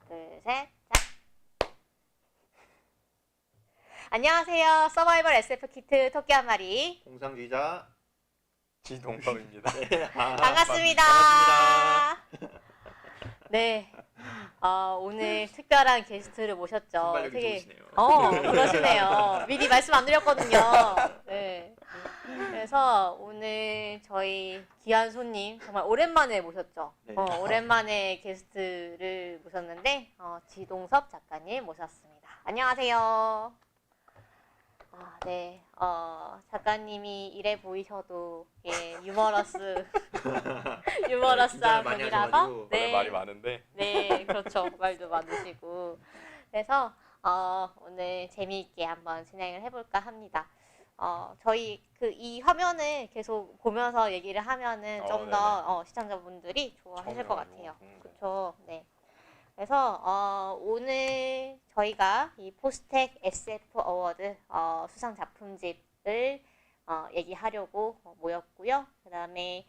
둘, 셋, 자. 안녕하세요. 서바이벌 SF 키트 토끼 한 마리. 공상주의자 지동섭입니다. 네, 반갑습니다. 네. 오늘 특별한 게스트를 모셨죠. 순발력이 좋으시네요. 그러시네요. 미리 말씀 안 드렸거든요. 네. 그래서 오늘 저희 귀한 손님 정말 오랜만에 모셨죠. 네. 오랜만에 게스트를 모셨는데 지동섭 작가님 모셨습니다. 안녕하세요. 네. 작가님이 이래 보이셔도 유머러스한 긴장을 많이 분이라서 하셔가지고 원래 말이 많은데 네, 그렇죠. 말도 많으시고. 그래서 오늘 재미있게 한번 진행을 해볼까 합니다. 저희 이 화면을 계속 보면서 얘기를 하면은 좀 더 시청자분들이 좋아하실 것 같아요. 그렇죠. 네. 그래서 오늘 저희가 이 포스텍 SF 어워드 수상 작품집을 얘기하려고 모였고요. 그다음에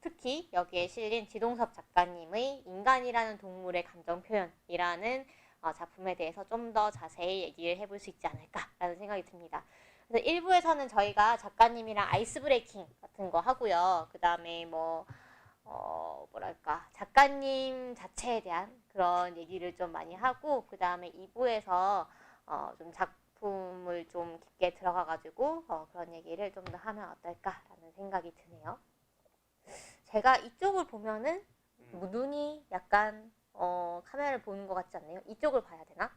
특히 여기에 실린 지동섭 작가님의 인간이라는 동물의 감정 표현이라는 작품에 대해서 좀 더 자세히 얘기를 해볼 수 있지 않을까라는 생각이 듭니다. 그래서 1부에서는 저희가 작가님이랑 아이스 브레이킹 같은 거 하고요. 그 다음에 뭐랄까 작가님 자체에 대한 그런 얘기를 좀 많이 하고, 그 다음에 2부에서 좀 작품을 좀 깊게 들어가가지고 그런 얘기를 좀 더 하면 어떨까라는 생각이 드네요. 제가 이쪽을 보면은 눈이 약간 카메라를 보는 것 같지 않나요? 이쪽을 봐야 되나?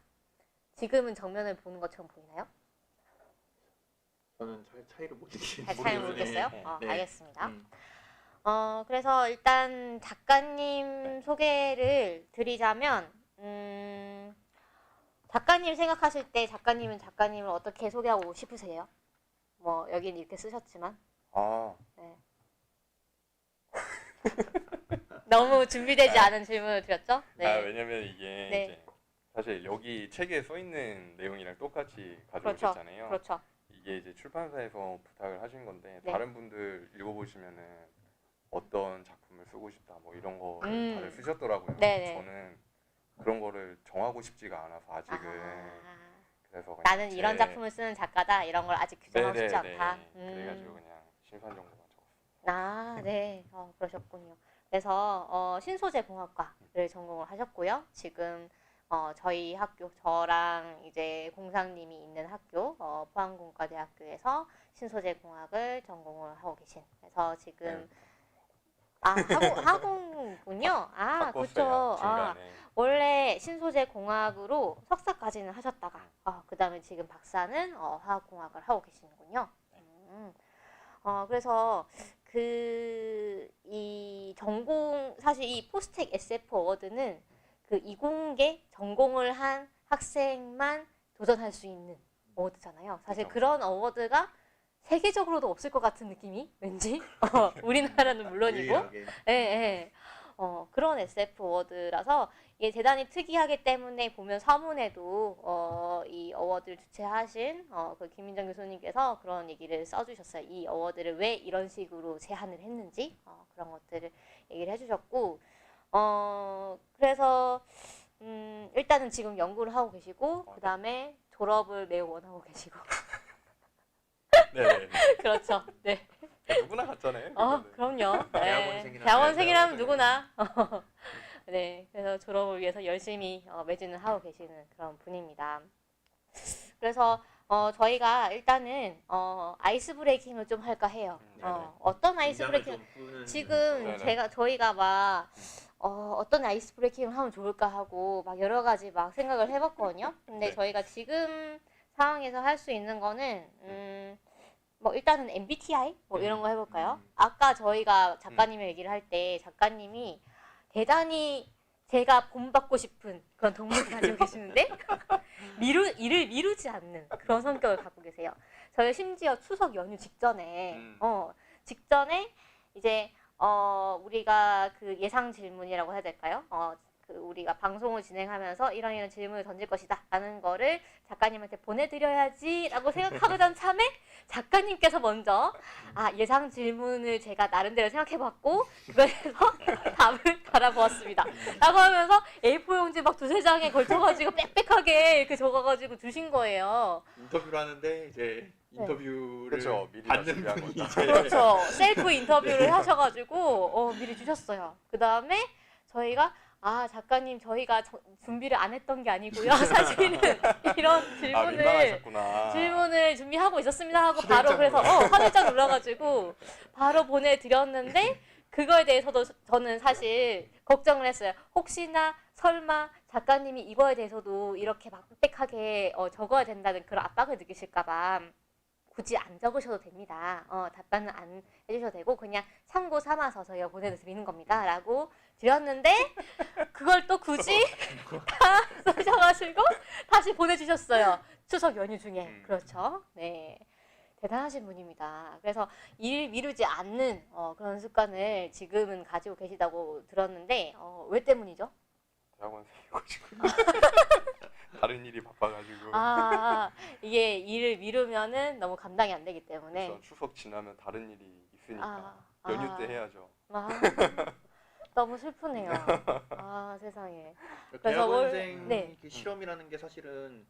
지금은 정면을 보는 것처럼 보이나요? 저는 차이를 잘 모르겠어요? 네. 알겠습니다. 그래서 일단 작가님 소개를 드리자면, 작가님 생각하실 때 작가님은 작가님을 어떻게 소개하고 싶으세요? 여기는 이렇게 쓰셨지만. 네. 너무 준비되지 않은 질문을 드렸죠? 네. 왜냐면 이게 이제 사실 여기 책에 써 있는 내용이랑 똑같이 가져오셨잖아요. 그렇죠. 이게 이제 출판사에서 부탁을 하신 건데 네. 다른 분들 읽어보시면은 어떤 작품을 쓰고 싶다 뭐 이런 거를 다들 쓰셨더라고요. 네네. 저는 그런 거를 정하고 싶지가 않아서 아직은. 그래서 그냥 나는 이런 작품을 쓰는 작가다 이런 걸 아직 규정하고 싶지 않다. 그래가지고 그냥 심산 정도만 적었어요. 네. 그러셨군요. 그래서 신소재 공학과를 전공을 하셨고요. 지금 저희 학교, 저랑 이제 공상님이 있는 학교, 포항공과대학교에서 신소재 공학을 전공을 하고 계신. 그래서 지금 학원군요. 그렇죠. 원래 신소재 공학으로 석사까지는 하셨다가 그 다음에 지금 박사는 화학공학을 하고 계시는군요. 그래서 이 전공, 사실 이 포스텍 SF 어워드는 그 이공계 전공을 한 학생만 도전할 수 있는 어워드잖아요. 사실 그런 어워드가 세계적으로도 없을 것 같은 느낌이 왠지 우리나라는 물론이고 그런 SF 어워드라서 이게 대단히 특이하기 때문에 보면 서문에도 이 어워드를 주최하신 그 김민정 교수님께서 그런 얘기를 써주셨어요. 이 어워드를 왜 이런 식으로 제안을 했는지 그런 것들을 얘기를 해주셨고, 그래서 일단은 지금 연구를 하고 계시고 그 다음에 졸업을 매우 원하고 계시고 네. 그렇죠. 네. 누구나 같잖아요. 그럼요. 대학원생이라면 대학원생이라면 누구나. 네. 그래서 졸업을 위해서 열심히 매진을 하고 계시는 그런 분입니다. 그래서 저희가 일단은 아이스 브레이킹을 좀 할까 해요. 어떤 아이스 브레이킹? 지금 저희가 막 어떤 아이스 브레이킹을 하면 좋을까 하고 막 여러 가지 막 생각을 해봤거든요. 근데 저희가 지금 상황에서 할 수 있는 거는 일단은 MBTI 이런 거 해볼까요? 아까 저희가 작가님의 얘기를 할 때 작가님이 대단히 제가 본받고 싶은 그런 동물을 가지고 계시는데 이를 미루지 않는 그런 성격을 갖고 계세요. 저희 심지어 추석 연휴 직전에 이제 우리가 그 예상 질문이라고 해야 될까요? 그 우리가 방송을 진행하면서 이런 질문을 던질 것이다 라는 거를 작가님한테 보내드려야지 라고 생각하던 참에 작가님께서 먼저 예상 질문을 제가 나름대로 생각해봤고 그래서 답을 달아보았습니다 라고 하면서 A4 용지 막 두세 장에 걸쳐가지고 빽빽하게 이렇게 적어가지고 주신 거예요. 인터뷰를 하는데 이제 네. 인터뷰를 그쵸, 미리 다 받는 준비한 분이 거죠. 이제 그렇죠. 셀프 인터뷰를 하셔가지고 미리 주셨어요. 그 다음에 저희가 작가님 저희가 준비를 안 했던 게 아니고요. 사실은 이런 민망하셨구나. 질문을 준비하고 있었습니다 하고 바로 그래서 화들짝 놀라가지고 바로 보내드렸는데 그거에 대해서도 저는 사실 걱정을 했어요. 혹시나 설마 작가님이 이거에 대해서도 이렇게 막 빽빽하게 적어야 된다는 그런 압박을 느끼실까봐 굳이 안 적으셔도 됩니다. 답변은 안 해주셔도 되고 그냥 참고 삼아서 저희가 보내드리는 겁니다. 라고 드렸는데 그걸 또 굳이 다 쓰셔가지고 다시 보내주셨어요. 추석 연휴 중에. 그렇죠. 네. 대단하신 분입니다. 그래서 일 미루지 않는 그런 습관을 지금은 가지고 계시다고 들었는데 왜 때문이죠? 대학원 생겨가지고 다른 일이 바빠가지고 이게 일을 미루면은 너무 감당이 안 되기 때문에 그래서 추석 지나면 다른 일이 있으니까 연휴 때 해야죠. 너무 슬프네요. 세상에. 그래서 대학원생 네. 그 실험이라는 게 사실은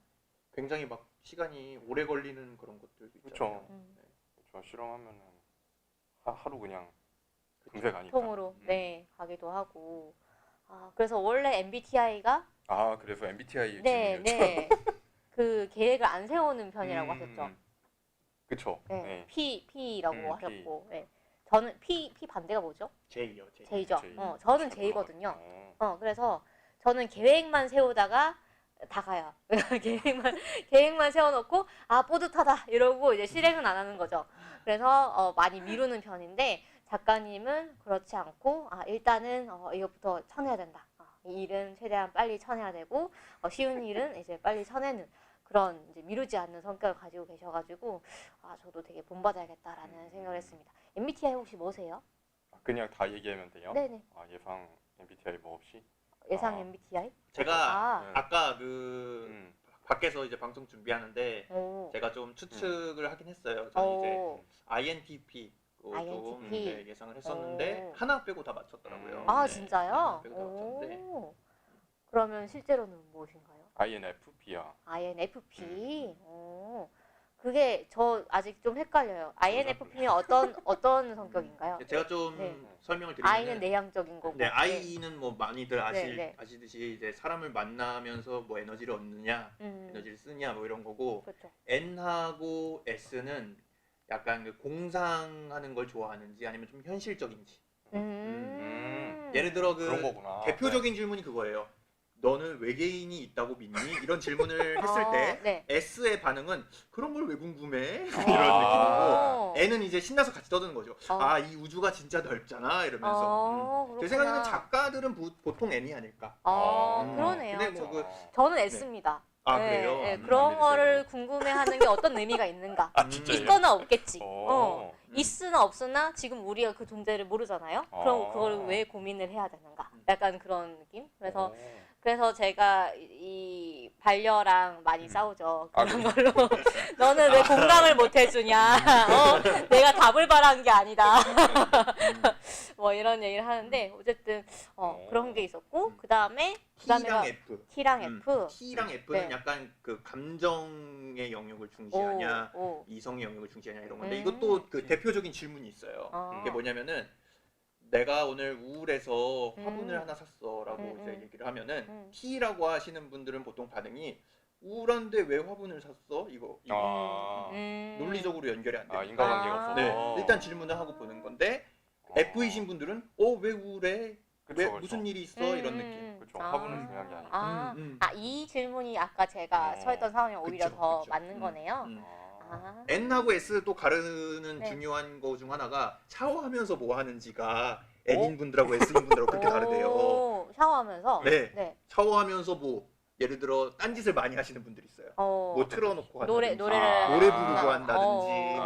굉장히 막 시간이 오래 걸리는 그런 것들도 있잖아요. 그렇죠. 실험하면은 하루 그냥 금세 가니까. 통으로 가기도 하고. 그래서 원래 MBTI가 그래서 MBTI 네. 그 계획을 안 세우는 편이라고 하셨죠. 그렇죠. 네. P라고 하셨고. P. 네. 저는 P 반대가 뭐죠? J요. J죠. J. 저는 J거든요. 그래서 저는 계획만 세우다가 다 가요. 계획만 세워놓고 뿌듯하다 이러고 이제 실행은 안 하는 거죠. 그래서 많이 미루는 편인데 작가님은 그렇지 않고 일단은 이것부터 쳐내야 된다. 이 일은 최대한 빨리 쳐내야 되고 쉬운 일은 이제 빨리 쳐내는 그런 이제 미루지 않는 성격을 가지고 계셔가지고 저도 되게 본받아야겠다라는 생각을 했습니다. MBTI 혹시 뭐세요? 그냥 다 얘기하면 돼요? 네네. 예상 MBTI 뭐 없이? 예상 MBTI? 제가 아까 밖에서 이제 방송 준비하는데 오. 제가 좀 추측을 하긴 했어요. 저는 이제 INTP 좀 INTP. 예상을 했었는데 하나 빼고 다 맞췄더라고요. 진짜요? 하나 빼고 다 맞췄는데 그러면 실제로는 무엇인가요? INFP야. INFP. 그게 저 아직 좀 헷갈려요. INFP는 어떤 성격인가요? 제가 좀 설명을 I는 드리면 내향적인 거고. 네, I는 뭐 많이들 네. 아시듯이 이제 사람을 만나면서 뭐 에너지를 얻느냐, 에너지를 쓰냐 뭐 이런 거고 그렇죠. N하고 S는 약간 그 공상하는 걸 좋아하는지 아니면 좀 현실적인지. 예를 들어 그런 거구나. 대표적인 질문이 그거예요. 너는 외계인이 있다고 믿니? 이런 질문을 했을 때 S의 반응은 그런 걸 왜 궁금해? 이런 느낌이고 N은 이제 신나서 같이 떠드는 거죠. 이 우주가 진짜 넓잖아 이러면서. 제 생각에는 작가들은 보통 N이 아닐까. 그러네요. 근데 뭐 저는 S입니다. 그래요? 네, 그런 거를 궁금해하는 게 어떤 의미가 있는가? 진짜요? 있거나 없겠지. 있으나 없으나 지금 우리가 그 존재를 모르잖아요. 그럼 그걸 왜 고민을 해야 되는가? 약간 그런 느낌. 그래서 제가 이 반려랑 많이 싸우죠. 그런 걸로. 너는 왜 공감을 못 해주냐? 내가 답을 바란 게 아니다. 뭐 이런 얘기를 하는데 어쨌든 그런 게 있었고 그 다음에 T랑 F. T랑 F. T랑 F는 약간 그 감정의 영역을 중시하냐, 이성의 영역을 중시하냐 이런 건데 이것도 그 대표적인 질문이 있어요. 그게 뭐냐면은 내가 오늘 우울해서 화분을 하나 샀어라고 이제 얘기를 하면은 T라고 하시는 분들은 보통 반응이 우울한데 왜 화분을 샀어? 이거 논리적으로 연결이 안 돼요. 인과관계가 없어서. 네, 일단 질문을 하고 보는 건데 F이신 분들은 왜 우울해? 왜 무슨 일이 있어? 이런 느낌. 그렇죠. 화분은 중요한 게 아니고. 이 질문이 아까 제가 처했던 상황이 오히려 더 맞는 거네요. N하고 S 또 가르는 중요한 거 중 하나가 샤워하면서 뭐 하는지가 N인 분들하고 S인 분들하고 그렇게 다르대요. 샤워하면서? 네. 샤워하면서 뭐 예를 들어 딴짓을 많이 하시는 분들이 있어요. 뭐 틀어놓고 한다든지 노래 부르고 한다든지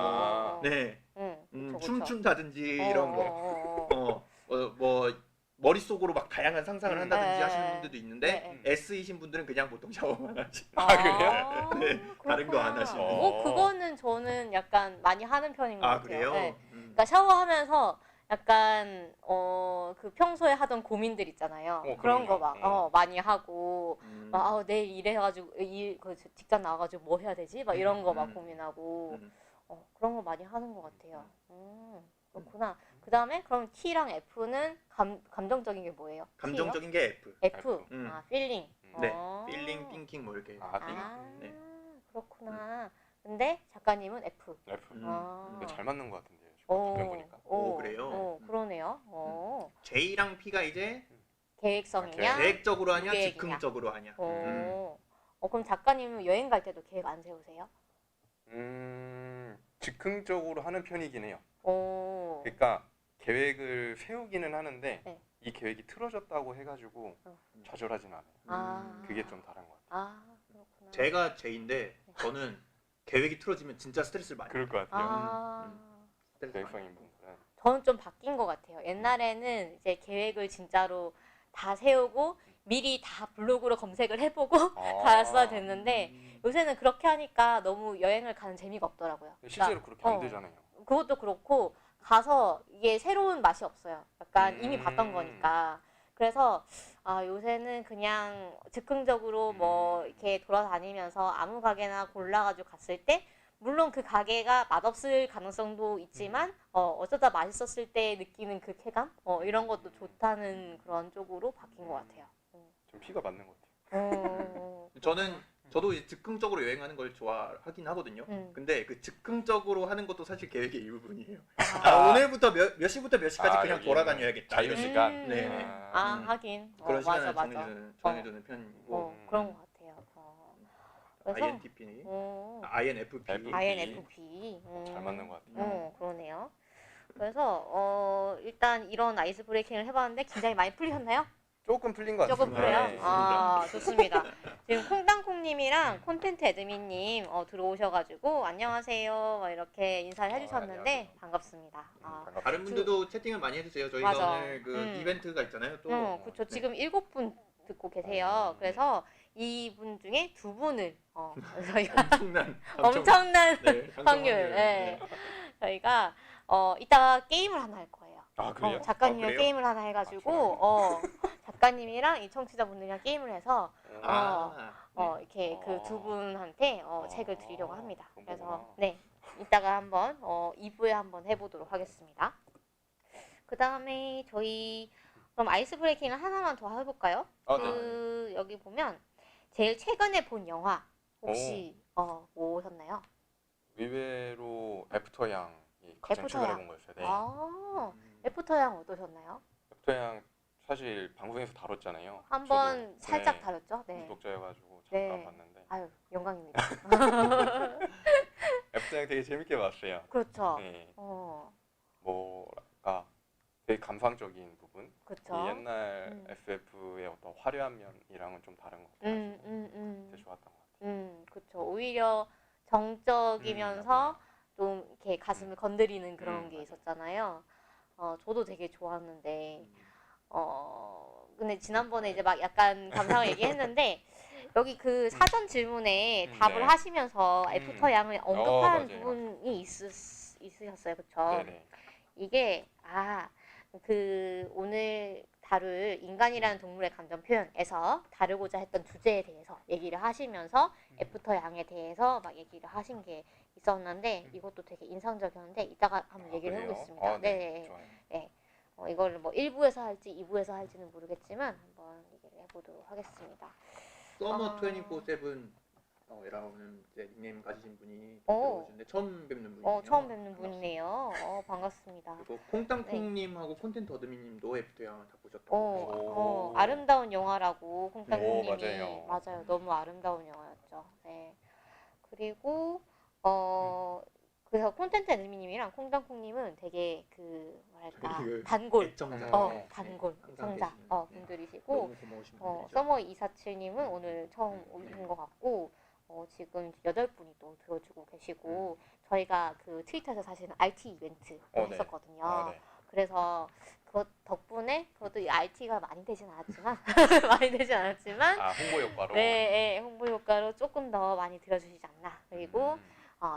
뭐 춤춘다든지 이런 거. 머릿속으로 막 다양한 상상을 한다든지 네. 하시는 분들도 있는데 네. S이신 분들은 그냥 보통 샤워만 하시고 아, 네, 다른 거 안 그렇구나. 하시고. 그거는 저는 약간 많이 하는 편인 것 아 같아요. 그래요? 네. 그러니까 샤워하면서 약간 그 평소에 하던 고민들 있잖아요. 그런 거 그럼요. 막 많이 하고 막 음. 내일 일해가지고 그 직장 나가지고 뭐 해야 되지? 막 이런 거 막 음. 고민하고 음. 그런 거 많이 하는 것 같아요. 그렇구나. 그 다음에 그럼 T랑 F는 감정적인 게 뭐예요? 감정적인 게 F. F. 음. 필링. 네. 필링, 띵킹 뭐 이렇게. 네. 그렇구나. 근데 작가님은 F. F. 음. 잘 맞는 것 같은데요. 답변 보니까. 오, 그래요? 그러네요. J랑 P가 이제 계획성이냐? 계획적으로 하냐, 무계획이냐? 즉흥적으로 하냐. 그럼 작가님은 여행 갈 때도 계획 안 세우세요? 즉흥적으로 하는 편이긴 해요. 오. 그러니까 계획을 세우기는 하는데 네. 이 계획이 틀어졌다고 해가지고 좌절하진 않아요. 그게 좀 다른 것 같아요. 그렇구나. 제가 J인데 저는 계획이 틀어지면 진짜 스트레스를 많이 그럴 것 같아요. 스트레스 많이 계획성인 분들은. 저는 좀 바뀐 것 같아요. 옛날에는 이제 계획을 진짜로 다 세우고 미리 다 블로그로 검색을 해보고 갔어야 됐는데 요새는 그렇게 하니까 너무 여행을 가는 재미가 없더라고요. 실제로 그렇게 안 되잖아요. 그것도 그렇고 가서 이게 새로운 맛이 없어요. 약간 이미 봤던 거니까. 그래서 요새는 그냥 즉흥적으로 뭐 이렇게 돌아다니면서 아무 가게나 골라가지고 갔을 때 물론 그 가게가 맛없을 가능성도 있지만 어쩌다 맛있었을 때 느끼는 그 쾌감 이런 것도 좋다는 그런 쪽으로 바뀐 것 같아요. 좀 피가 맞는 것 같아요. 저도 이제 즉흥적으로 여행하는 걸 좋아하긴 하거든요. 근데 그 즉흥적으로 하는 것도 사실 계획의 일부분이에요. 오늘부터 몇 시부터 몇 시까지 그냥 돌아다녀야겠다. 자유 시간. 네. 하긴. 그런 시간을 맞아. 정해두는 편이고. 그런 것 같아요. 그래서 INTP, INFP. INFP. 잘 맞는 것 같아요. 그러네요. 그래서 일단 이런 아이스 브레이킹을 해봤는데 긴장이 많이 풀리셨나요? 조금 풀린 것 조금 같습니다. 풀려요? 네. 좋습니다. 지금 콩땅콩님이랑 콘텐츠 애드민님 들어오셔가지고 안녕하세요 막 이렇게 인사를 해주셨는데 안녕하세요. 반갑습니다. 다른 분들도 채팅을 많이 해주세요. 저희가 맞아. 오늘 그 이벤트가 있잖아요. 또 그렇죠. 네. 지금 7분 듣고 계세요. 그래서 이분 중에 2분을 저희가 엄청난 네, 확률. 네. 저희가 이따가 게임을 하나 할 거예요. 그래요? 작가님이랑 그래요? 게임을 하나 해가지고 작가님이랑 이 청취자분들이랑 게임을 해서 이렇게 그 두 분한테 책을 드리려고 합니다. 그래서 네 이따가 한번 2부에 한번 해보도록 하겠습니다. 그 다음에 저희 그럼 아이스 브레이킹을 하나만 더 해볼까요? 네. 여기 보면 제일 최근에 본 영화 혹시 뭐셨나요? 의외로 애프터 양이 가장 애프터 최근에 양. 본 거였어요. 네. 애프터 양 어떠셨나요? 애프터 양 사실 방송에서 다뤘잖아요. 한번 저도, 살짝 다뤘죠? 네. 구독자여가지고 잠깐 네. 봤는데 아유 영광입니다. 애프터 양 되게 재밌게 봤어요. 그렇죠. 네. 뭐랄까 되게 감상적인 부분. 그렇죠. 이 옛날 FF의 어떤 화려한 면이랑은 좀 다른 것 같아요. 되게 좋았던 것 같아요. 그렇죠. 오히려 정적이면서 좀 이렇게 가슴을 건드리는 그런 게 있었잖아요. 저도 되게 좋았는데 근데 지난번에 이제 막 약간 감상을 얘기했는데 여기 그 사전 질문에 답을 하시면서 애프터 양을 언급한 부분이 있으셨어요. 그렇죠? 네네. 이게 그 오늘 다룰 인간이라는 동물의 감정 표현에서 다루고자 했던 주제에 대해서 얘기를 하시면서 애프터 양에 대해서 막 얘기를 하신 게 있었는데 이것도 되게 인상적이었는데 이따가 한번 얘기를 해보겠습니다. 네. 좋아요. 네. 이거를 뭐 1부에서 할지 2부에서 할지는 모르겠지만 한번 얘기를 해보도록 하겠습니다. 서머 24/7 이라는 닉네임 가지신 분이 들어오셨는데 처음 뵙는 분이에요. 처음 뵙는 분이네요. 반갑습니다. 그리고 콩땅콩님하고 콘텐츠 어드민님도 애프터 양 다 보셨다고. 아름다운 영화라고 콩땅콩님이 맞아요. 너무 아름다운 영화였죠. 네. 그리고 그래서 콘텐츠 애드민님이랑 콩땅콩님은 되게 그 뭐랄까 단골, 단골 성자 분들이시고 너무 고마우신 분들이죠. 서머 247님은 오늘 처음 오신 것 같고 지금 8분이 또 들어주고 계시고 저희가 그 트위터에서 사실은 RT 이벤트 했었거든요. 그래서 그 덕분에 그것도 IT가 많이 되진 않았지만 많이 되진 않았지만 홍보 효과로. 네, 홍보 효과로 조금 더 많이 들어주시지 않나. 그리고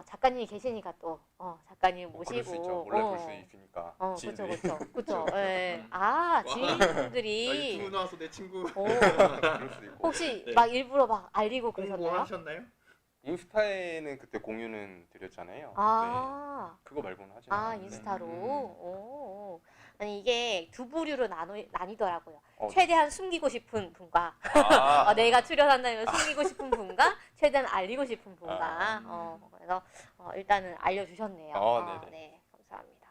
작가님이 계시니까 또 작가님 그럴 수 있죠. 모시고 몰래 볼 수 있으니까. 그렇죠, 지인들이. 그렇죠. 예. 와. 지인분들이 유튜브 나와서 내 친구 그럴 수도 있고. 혹시 네. 막 일부러 막 알리고 그러셨나요? 홍보하셨나요? 인스타에는 그때 공유는 드렸잖아요. 네. 그거 말고는 하지 않았는데. 인스타로. 오. 아니 이게 두 부류로 나뉘더라고요. 네. 최대한 숨기고 싶은 분과 내가 출연한다는 걸 숨기고 싶은 분과 최대한 알리고 싶은 분과 그래서 일단은 알려주셨네요. 네네. 네, 감사합니다.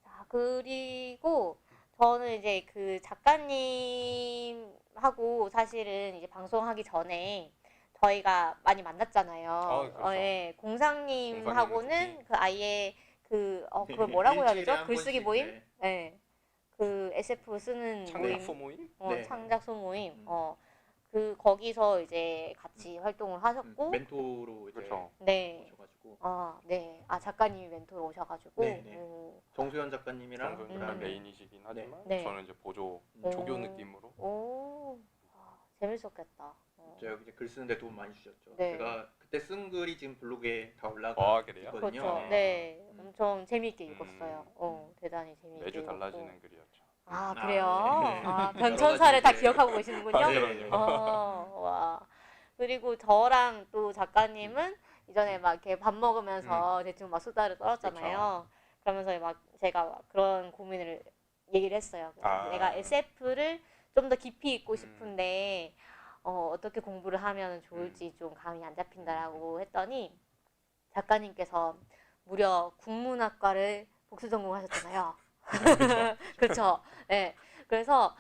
자, 그리고 저는 이제 그 작가님하고 사실은 이제 방송하기 전에 저희가 많이 만났잖아요. 그렇죠. 예, 공상님하고는 공상님은 그 아예 그걸 뭐라고 해야 일주일에 되죠? 한 글쓰기 번씩, 모임? 네. 네. 그 SF 쓰는 모임, 창작소 모임? 네. 창작 소모임. 그 거기서 이제 같이 활동을 하셨고, 멘토로 이제 그렇죠. 네. 오셔가지고 네. 작가님이 멘토로 오셔가지고, 네. 정소연 작가님이랑 정선이랑 그다음에 메인이시긴 하지만 네. 저는 이제 보조 음. 조교 느낌으로. 오, 재밌었겠다. 제가 이제 글 쓰는데 도움 많이 주셨죠. 네. 제가 그때 쓴 글이 지금 블로그에 다 올라가 그래요? 있거든요. 그렇죠. 네. 엄청 재미있게 읽었어요. 대단히 재미있게 매주 읽었고. 달라지는 글이었죠. 그래요? 네. 변천사를 다 여러 가지 기억하고 계시는군요. 네. 와. 그리고 저랑 또 작가님은 이전에 막 이렇게 밥 먹으면서 대충 막 수다를 떨었잖아요. 그러면서 막 제가 막 그런 고민을 얘기를 했어요. 그래서 내가 SF를 좀 더 깊이 읽고 싶은데 어떻게 공부를 하면 좋을지 좀 감이 안 잡힌다라고 했더니 작가님께서 무려 국문학과를 복수 전공하셨잖아요. 그렇죠. 네. 그래서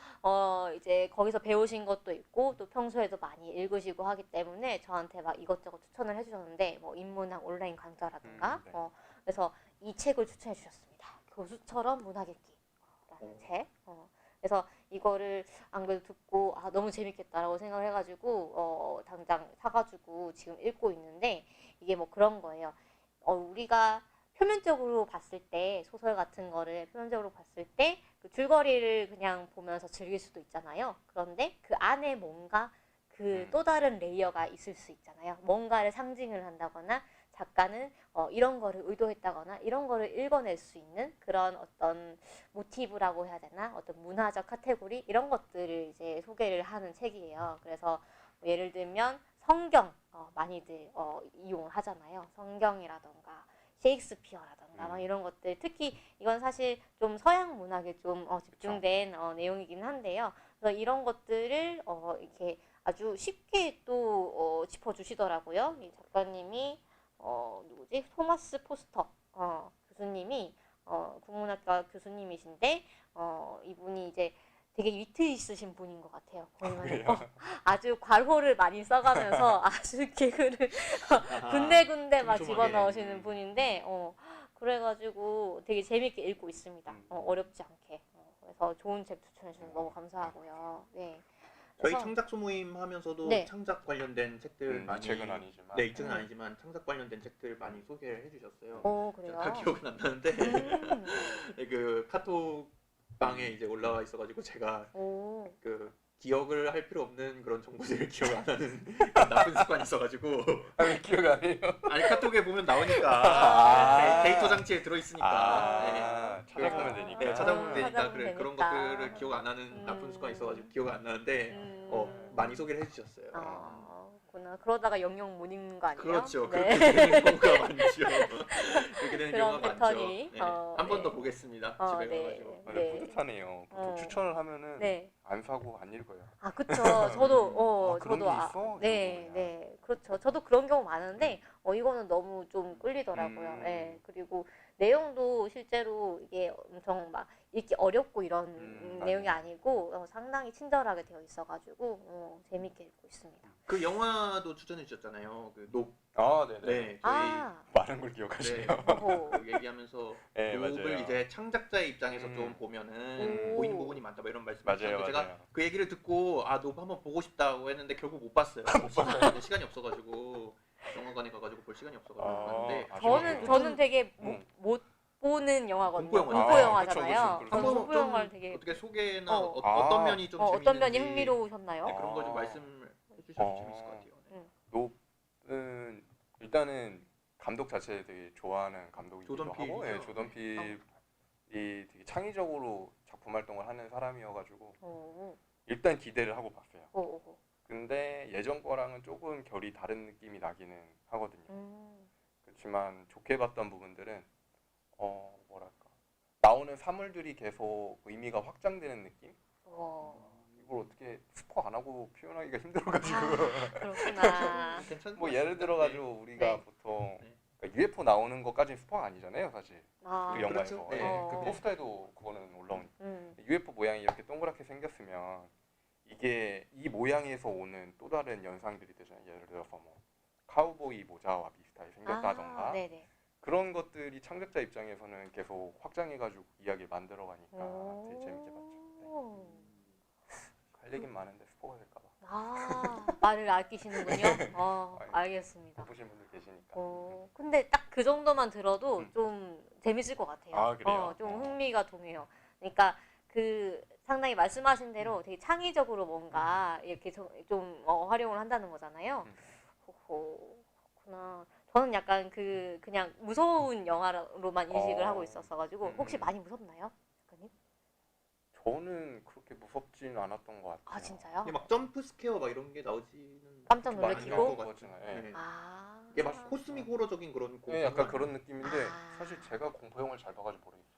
이제 거기서 배우신 것도 있고 또 평소에도 많이 읽으시고 하기 때문에 저한테 막 이것저것 추천을 해주셨는데 뭐 인문학 온라인 강좌라든가 네. 그래서 이 책을 추천해 주셨습니다. 교수처럼 문학 읽기라는 책. 그래서 이거를 안 그래도 듣고 너무 재밌겠다라고 생각을 해가지고 당장 사가지고 지금 읽고 있는데 이게 뭐 그런 거예요. 우리가 표면적으로 봤을 때 소설 같은 거를 표면적으로 봤을 때 그 줄거리를 그냥 보면서 즐길 수도 있잖아요. 그런데 그 안에 뭔가 그 또 다른 레이어가 있을 수 있잖아요. 뭔가를 상징을 한다거나 작가는 이런 거를 의도했다거나 이런 거를 읽어낼 수 있는 그런 어떤 모티브라고 해야 되나? 어떤 문화적 카테고리 이런 것들을 이제 소개를 하는 책이에요. 그래서 뭐 예를 들면 성경 많이들 이용을 하잖아요. 성경이라던가 셰익스피어라던가 막 이런 것들 특히 이건 사실 좀 서양 문학에 좀 집중된 내용이긴 한데요. 그래서 이런 것들을 이렇게 아주 쉽게 또 짚어주시더라고요. 이 작가님이 누구지? 토마스 포스터 교수님이 국문학과 교수님이신데 이분이 이제 되게 위트 있으신 분인 것 같아요. 보면 아주 괄호를 많이 써가면서 아주 개그를 군데군데 막 집어넣으시는 분인데 그래가지고 되게 재밌게 읽고 있습니다. 어렵지 않게. 그래서 좋은 책 추천해 주셔서 너무 감사하고요. 네. 저희 창작 소모임 하면서도 네. 창작 관련된 책들 많이 이 책은 아니지만 네, 이 책은 아니지만 창작 관련된 책들 많이 소개를 해주셨어요. 그래요? 다 기억은 안 나는데 네, 그 카톡 방에 이제 올라와 있어가지고 제가 그 기억을 할 필요 없는 그런 정보들을 기억 안 하는 그런 나쁜 습관이 있어가지고 왜 기억 안 해요? 아니 카톡에 보면 나오니까 데이터 장치에 들어있으니까 찾아보면 되니까. 네, 찾아보면 되니까 찾아보면 그런 되니까. 것들을 기억 안 하는 나쁜 습관이 있어가지고 기억 안 나는데 많이 소개를 해주셨어요. 구나. 그러다가 영영 못 읽는 거 아니에요? 그렇죠. 네. 그렇게 되는 경우가 많죠. 그렇게 되는 그런 경우가 패턴이, 많죠. 네. 한 번 더 네. 보겠습니다. 집에 네. 가가지고. 네. 뿌듯하네요. 보통 추천을 하면은 네. 안 사고 안 읽어요. 그쵸. 저도 그런 저도 게 있어? 네, 이러고 네, 그렇죠. 저도 그런 경우 많은데 이거는 너무 좀 끌리더라고요. 네. 그리고 내용도 실제로 이게 엄청 막 읽기 어렵고 이런 내용이 아니고 상당히 친절하게 되어 있어가지고 재밌게 읽고 있습니다. 그 영화도 추천해 주셨잖아요. 그 녹. 네네. 네, 저희 많은 걸 기억하시네요. 그 얘기하면서 네, 녹을 맞아요. 이제 창작자의 입장에서 좀 보면은 보이는 부분이 많다 뭐 이런 말씀이셨는데 제가 그 얘기를 듣고 녹 한번 보고 싶다고 했는데 결국 못 봤어요. 시간이 없어가지고 영화관에 가가지고 볼 시간이 없어가지고 못 봤는데 저는 되게 못 보는 영화거든요. 공포 영화죠. 공포 아, 영화잖아요. 그쵸. 저는 한번 공포 좀 영화를 되게 어떻게 소개나 어. 어떤 면이 좀 어떤 면이 재밌는지 흥미로우셨나요? 네, 그런 거 좀 말씀해 주셔도 재밌을 것 같아요. 네. 노는 일단은 감독 자체 되게 좋아하는 감독이기도 조던 하고, 필이죠. 예, 조던 필이 되게 창의적으로 작품 활동을 하는 사람이어가지고 일단 기대를 하고 봤어요. 근데 예전 거랑은 조금 결이 다른 느낌이 나기는 하거든요. 그렇지만 좋게 봤던 부분들은 뭐랄까 나오는 사물들이 계속 의미가 확장되는 느낌? 이걸 어떻게 스포 안 하고 표현하기가 힘들어가지고 그렇구나. 괜찮은 뭐 것 예를 같습니다. 들어가지고 우리가 네. 보통 네. 그러니까 UFO 나오는 것까지는 스포가 아니잖아요, 사실. 아, 그 영화에서. 그렇죠. 예, 네. 그 포스터에도 그거는 올라오니까. 음. UFO 모양이 이렇게 동그랗게 생겼으면 이게 이 모양에서 오는 또 다른 연상들이 되잖아요. 예를 들어서 뭐 카우보이 모자와 비슷하게 생겼다던가 네네. 그런 것들이 창작자 입장에서는 계속 확장해가지고 이야기를 만들어가니까 되게 재밌게 봤죠. 네. 할 얘기는 많은데 스포가 될까봐. 말을 아끼시는군요. 알겠습니다. 못 보신 분들 계시니까. 근데 딱 그 정도만 들어도 좀 좀 재밌을 것 같아요. 아, 그래요? 좀 흥미가 동해요. 그러니까 그 상당히 말씀하신 대로 되게 창의적으로 뭔가 이렇게 좀 활용을 한다는 거잖아요. 호호, 그렇구나. 저는 약간 그냥 무서운 영화로만 인식을 하고 있었어가지고 혹시 많이 무섭나요, 작가님? 저는 그렇게 무섭진 않았던 것 같아요. 아 진짜요? 이게 막 점프 스퀘어 막 이런 게 나오지는 깜짝 많이 놀래키고? 나올 것 같지는 않아요. 네. 아. 이게 막 코스믹 호러적인 그런 공포. 네, 약간 그런 느낌인데 아. 사실 제가 공포 영화를 잘 봐가지고 모르겠어요.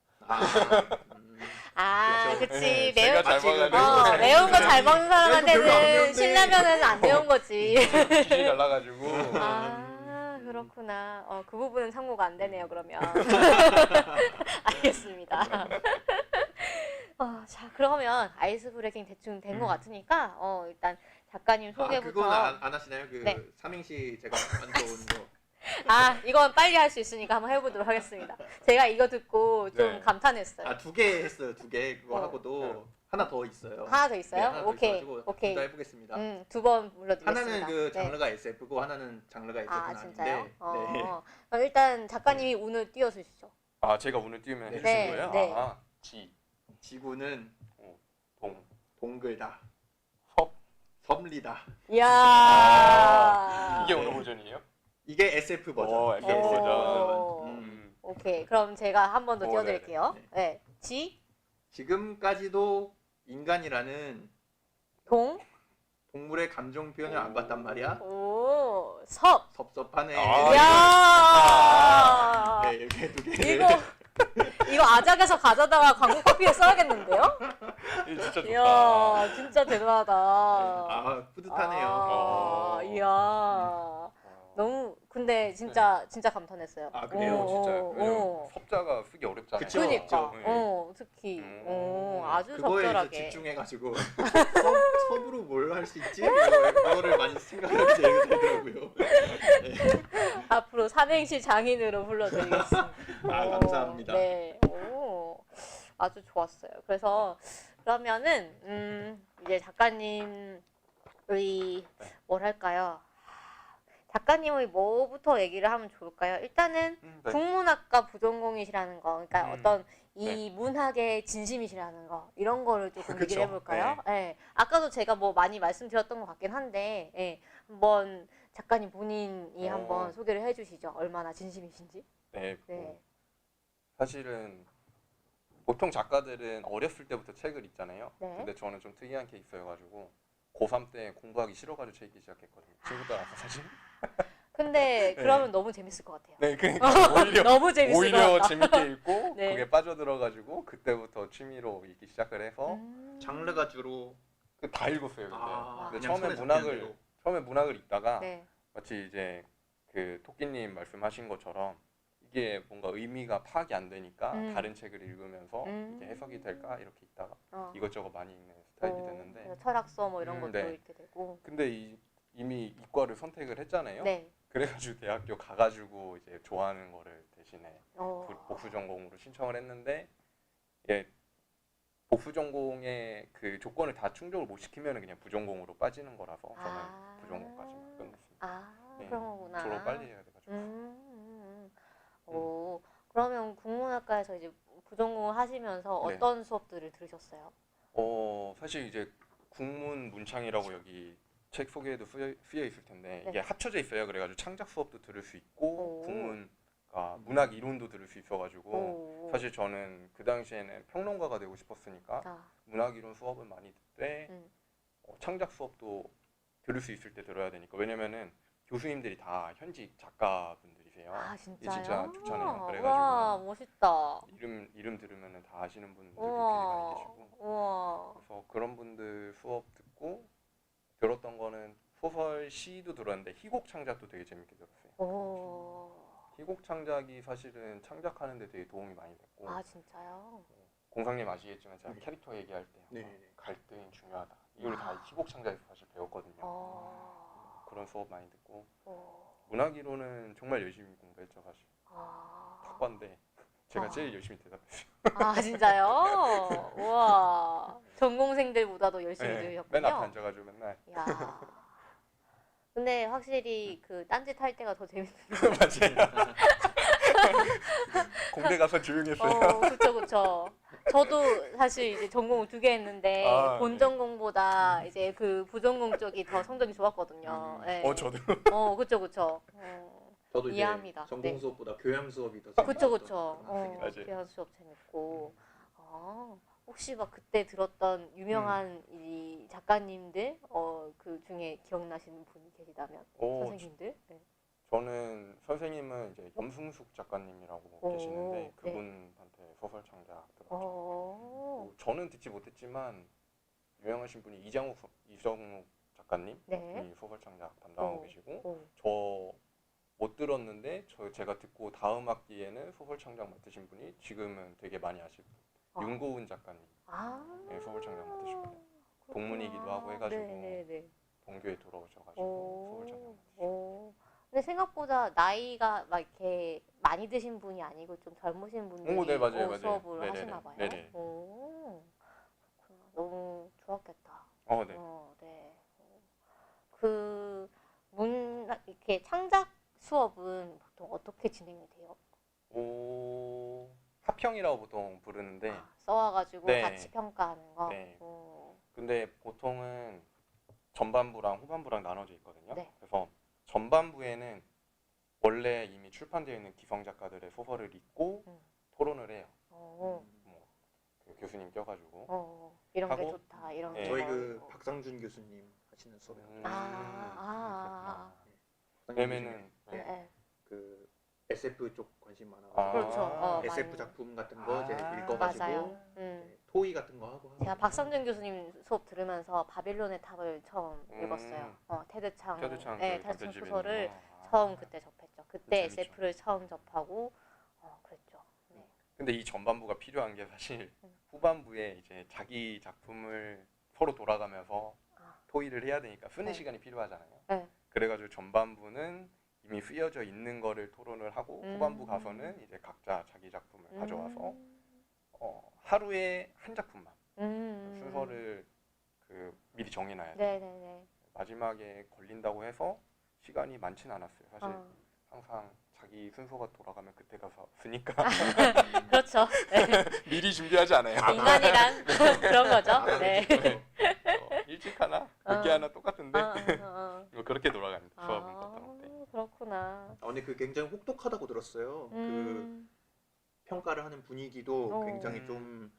아, 그렇죠. 그치. 네, 매운 제가 잘 마치 그 봐가지고 매운 거 잘 먹는 별로 안 사람한테는 매운데. 신라면은 안 매운 거지. 기질이 달라가지고 아, 그렇구나. 그 부분은 참고가 안 되네요, 그러면. 알겠습니다. 자, 그러면 아이스 브레이킹 대충 된 것 같으니까, 일단 작가님 소개부터. 그건 안 하시나요? 그 네. 삼행시 제가 안 좋은 거. 이건 빨리 할 수 있으니까 한번 해보도록 하겠습니다. 제가 이거 듣고 좀 네. 감탄했어요. 2개 했어요. 2개. 그거 어. 하고도 하나 더 있어요. 하나 더 있어요? 네, 하나 더 오케이. 있어가지고 오케이. 둘 다 해보겠습니다. 2번 불러드리겠습니다. 하나는 그 네. 장르가 SF고 하나는 장르가 SF는 진짜요? 아닌데. 네. 그럼 일단 작가님이 운을 띄워주시죠. 아 제가 오늘 띄우면 네. 해주신 네, 거예요? 네. 지구는 동 동글다. 섭. 섭리다. 이야. 이게 오늘 버전이에요? 이게 SF 버전. SF 버전. 오케이. 그럼 제가 한 번 더 오, 띄워드릴게요. 네네. 네. 지금까지도 인간이라는 동, 동물의 감정 표현을 안 봤단 말이야. 섭. 섭섭하네. 이야. 네, 이렇게 2개. 이거 아작에서 가져다가 광고 카피에 써야겠는데요? 이게 진짜 좋다. 이야, 진짜 대단하다. 뿌듯하네요. 이야. 너무 근데 진짜 감탄했어요. 그래요? 진짜요? 왜냐면 섭자가 쓰기 어렵잖아요. 그쵸. 그러니까. 네. 특히. 음. 아주 그거에 이제 적절하게. 집중해가지고 섭으로 뭘 할 수 있지? 그거를 많이 생각하게 되더라고요. 앞으로 삼행시 장인으로 불러드리겠습니다. 감사합니다. 네. 아주 좋았어요. 그래서 그러면은 이제 작가님의 뭐랄까요? 작가님의 뭐부터 얘기를 하면 좋을까요? 일단은 네. 국문학과 부전공이시라는 거, 그러니까 어떤 이 네. 문학의 진심이시라는 거, 이런 거를 조금 그쵸. 얘기를 해볼까요? 네. 아까도 제가 뭐 많이 말씀드렸던 것 같긴 한데, 한번 작가님 본인이 한번 소개를 해주시죠. 얼마나 진심이신지. 네. 네. 사실은 보통 작가들은 어렸을 때부터 책을 읽잖아요. 네. 근데 저는 좀 특이한 케이스여가지고 고3 때 공부하기 싫어가지고 책 읽기 시작했거든요. 친구 따라서 사실. 근데 그러면 너무 재밌을 것 같아요. 네, 그러니까 오히려 너무 재밌을 것 오히려 같다. 재밌게 읽고 네. 그게 빠져들어가지고 그때부터 취미로 읽기 시작을 해서 장르가 주로 다 읽었어요. 근데, 근데 그냥 손에 잡히는 대로. 처음에 문학을 읽다가 네. 마치 이제 그 토끼님 말씀하신 것처럼 이게 뭔가 의미가 파악이 안 되니까 다른 책을 읽으면서 이게 해석이 될까 이렇게 읽다가 이것저것 많이 읽는 스타일이 됐는데 철학서 뭐 이런 것도 네. 읽게 되고. 근데 이미 이과를 선택을 했잖아요. 네. 그래가지고 대학교 가가지고 이제 좋아하는 거를 대신에 복수 전공으로 신청을 했는데 예, 복수 전공의 그 조건을 다 충족을 못 시키면 그냥 부전공으로 빠지는 거라서 저는 부전공까지만 끝냈습니다. 그런 거구나. 졸업 빨리 해야 돼가지고. 그러면 국문학과에서 이제 부전공을 하시면서 네. 어떤 수업들을 들으셨어요? 사실 이제 국문 문창이라고 여기 책 소개에도 쓰여 있을 텐데 네. 이게 합쳐져 있어요. 그래가지고 창작 수업도 들을 수 있고 오. 국문 문학 이론도 들을 수 있어가지고 오. 사실 저는 그 당시에는 평론가가 되고 싶었으니까 아, 문학 이론 수업을 많이 듣되 창작 수업도 들을 수 있을 때 들어야 되니까 왜냐면은 교수님들이 다 현직 작가분들이세요. 아 이게 진짜요? 진짜 좋잖아요. 그래가지고 와 멋있다. 이름 들으면은 다 아시는 분들이 되게 우와. 많이 계시고 우와. 그래서 그런 분들 수업 듣고 들었던 거는 소설 시도 들었는데 희곡 창작도 되게 재밌게 들었어요. 오. 희곡 창작이 사실은 창작하는데 되게 도움이 많이 됐고 아 진짜요? 공상님 아시겠지만 제가 네. 캐릭터 얘기할 때 네. 갈등이 중요하다 이걸 다 희곡 창작에서 사실 배웠거든요. 그런 수업 많이 듣고 문학 이론은 정말 열심히 공부했죠 사실. 탁반데 제가 제일 열심히 대답했어요. 아 진짜요? 우와. 전공생들보다도 열심히 네, 들으셨군요. 맨 앞에 앉아가지고 맨날 야. 근데 확실히 그 딴짓 할 때가 더 재밌는 맞아요. 공대 가서 조용했어요. 그쵸 그쵸. 저도 사실 이제 전공을 2개 했는데 아, 본 네. 전공보다 이제 그 부전공 쪽이 더 성적이 좋았거든요. 네. 저도. 그쵸 그쵸. 저도 이제 이해합니다. 전공 네. 수업보다 교양 수업이 더 그쵸 재밌었던 그쵸. 그런 학생이라서. 맞아요. 교양 수업 재밌고. 혹시 막 그때 들었던 유명한 이 작가님들 그 중에 기억나시는 분이 계시다면 선생님들? 네. 저는 선생님은 이제 염승숙 작가님이라고 오, 계시는데 네. 그분한테 소설 창작 들었죠. 어. 저는 듣지 못했지만 유명하신 분이 이정욱 작가님 네. 이 소설 창작 담당하고 오. 계시고 오. 저 못 들었는데 제가 듣고 다음 학기에는 소설 창작 맡으신 분이 지금은 되게 많이 아시고 윤고은 작가님 소설 창작 맡으시거든요. 동문이기도 하고 해가지고 네네네. 본교에 돌아오셔가지고 소설 창작 맡으시고. 오. 근데 생각보다 나이가 막 이렇게 많이 드신 분이 아니고 좀 젊으신 분들이 네, 맞아요. 수업을 네네네. 하시나 봐요. 네네. 오. 그렇구나. 너무 좋았겠다. 네. 네. 이렇게 창작 수업은 보통 어떻게 진행이 돼요? 합평이라고 보통 부르는데 써와가지고 네. 같이 평가하는 거? 네. 근데 보통은 전반부랑 후반부랑 나눠져 있거든요. 네. 그래서 전반부에는 원래 이미 출판되어 있는 기성 작가들의 소설을 읽고 토론을 해요. 그 교수님 껴가지고 이런 게 하고, 좋다 이런 네. 게 저희 뭐 그 있고. 박상준 교수님 하시는 수업에 왜냐면은 네. 그 SF 쪽 관심 많아. 그렇죠. SF 많이. 작품 같은 거 이제 아, 읽어가지고 맞아요. 이제 토의 같은 거 하고. 제가 박성준 교수님 수업 들으면서 바빌론의 탑을 처음 읽었어요. 테드창 테드창 테드창 소설을 처음 그때 접했죠. 그때 재밌죠. SF를 처음 접하고 그랬죠. 네. 근데 이 전반부가 필요한 게 사실 후반부에 이제 자기 작품을 서로 돌아가면서 토의를 해야 되니까 쓰는 네. 시간이 필요하잖아요. 네. 그래가지고 전반부는 이미 쓰여져 있는 거를 토론을 하고 후반부 가서는 이제 각자 자기 작품을 가져와서 하루에 한 작품만 순서를 미리 정해놔야 돼요. 네네네. 마지막에 걸린다고 해서 시간이 많지는 않았어요. 사실 항상 자기 순서가 돌아가면 그때 가서 쓰니까 그렇죠. 네. 미리 준비하지 않아요. 인간이란 그런 거죠. 네. 일찍 하나 늦게 하나 똑같은데 그렇게 돌아갑니다. 아, 수업은 떴던 때. 그렇구나. 근데 그 굉장히 혹독하다고 들었어요. 그 평가를 하는 분위기도 굉장히 좀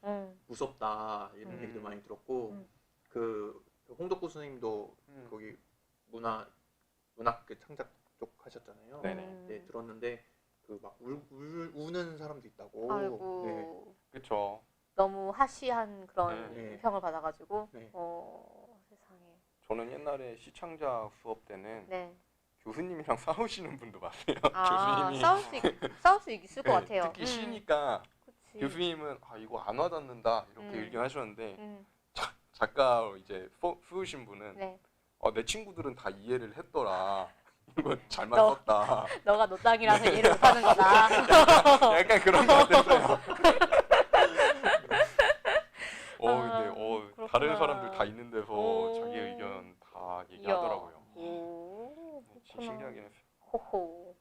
무섭다 이런 얘기도 많이 들었고 그 홍덕 교수님도 거기 문학 그 창작 쪽 하셨잖아요. 네네. 네, 들었는데 그 막 우는 사람도 있다고. 아이고. 네. 그렇죠. 너무 하시한 그런 네. 평을 받아가지고. 네. 세상에. 저는 옛날에 시창작 수업 때는 네. 교수님이랑 싸우시는 분도 봤어요. 교수님이 싸울 수 있을 것 네, 같아요. 특히 시니까 그치. 교수님은 이거 안 와닿는다 이렇게 의견하셨는데 음. 작가 이제 쓰우신 분은 네. 내 친구들은 다 이해를 했더라. 이거 잘만 너. 썼다. 너가 너 땅이라서 이해를 못하는 거다. 약간 그런 거 같았어요. 근데 다른 사람들 다 있는 데서 자기 의견 다 얘기하더라고요. 오, 진짜 신기하긴 했어요. 호호.